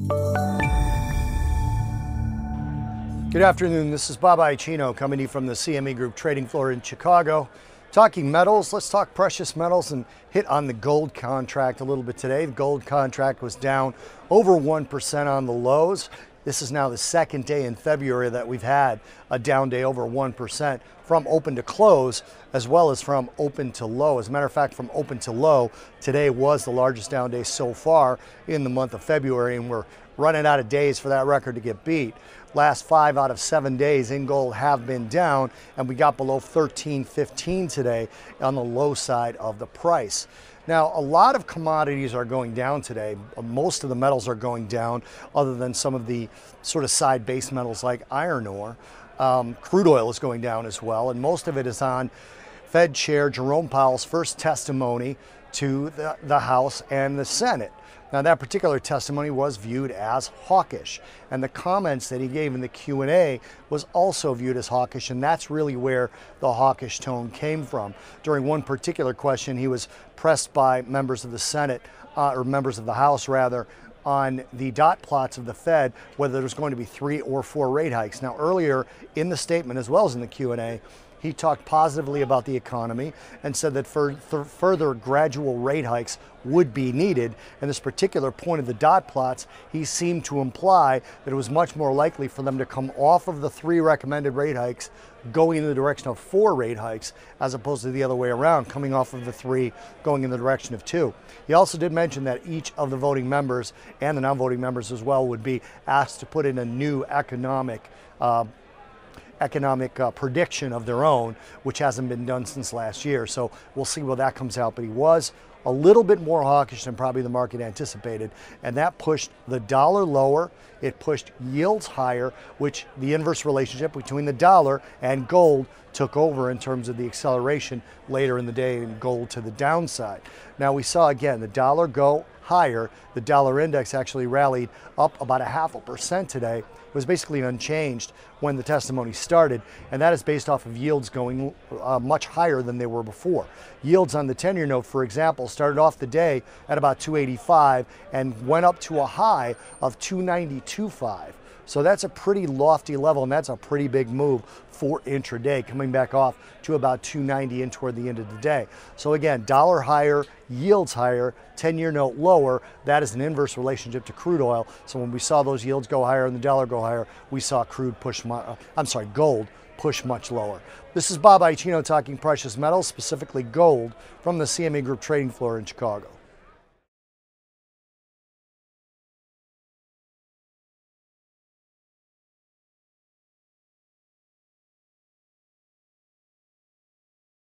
Good afternoon, this is Bob Iaccino coming to you from the CME Group trading floor in Chicago. Talking metals, let's talk precious metals and hit on the gold contract a little bit today. The gold contract was down over 1% on the lows. This is now the second day in February that we've had a down day over 1% from open to close, as well as from open to low. As a matter of fact, from open to low, today was the largest down day so far in the month of February, and we're running out of days for that record to get beat. Last 5 out of 7 days in gold have been down, and we got below 13.15 today on the low side of the price. Now, a lot of commodities are going down today. Most of the metals are going down, other than some of the sort of side base metals like iron ore. Crude oil is going down as well, and most of it is on Fed Chair Jerome Powell's first testimony to the House and the Senate. Now, that particular testimony was viewed as hawkish, and the comments that he gave in the Q&A was also viewed as hawkish, and that's really where the hawkish tone came from. During one particular question, he was pressed by members of the Senate, or members of the House rather, on the dot plots of the Fed, whether there's going to be 3 or 4 rate hikes. Now, earlier in the statement, as well as in the Q&A, he talked positively about the economy and said that further gradual rate hikes would be needed. And this particular point of the dot plots, he seemed to imply that it was much more likely for them to come off of the 3 recommended rate hikes, going in the direction of 4 rate hikes, as opposed to the other way around, coming off of the 3, going in the direction of 2. He also did mention that each of the voting members and the non-voting members as well would be asked to put in a new economic prediction of their own, which hasn't been done since last year. So we'll see where that comes out. But he was a little bit more hawkish than probably the market anticipated, and that pushed the dollar lower. It pushed yields higher, which the inverse relationship between the dollar and gold took over in terms of the acceleration later in the day in gold to the downside. Now we saw again the dollar go higher. The dollar index actually rallied up about 0.5% today. It was basically unchanged when the testimony started, and that is based off of yields going much higher than they were before. Yields on the 10-year note, for example, started off the day at about 285 and went up to a high of 292.5. So that's a pretty lofty level, and that's a pretty big move for intraday, coming back off to about 290 in toward the end of the day. So again, dollar higher, yields higher, 10-year note lower. That is an inverse relationship to crude oil. So when we saw those yields go higher and the dollar go higher, we saw gold push much lower. This is Bob Iaccino talking precious metals, specifically gold, from the CME Group trading floor in Chicago.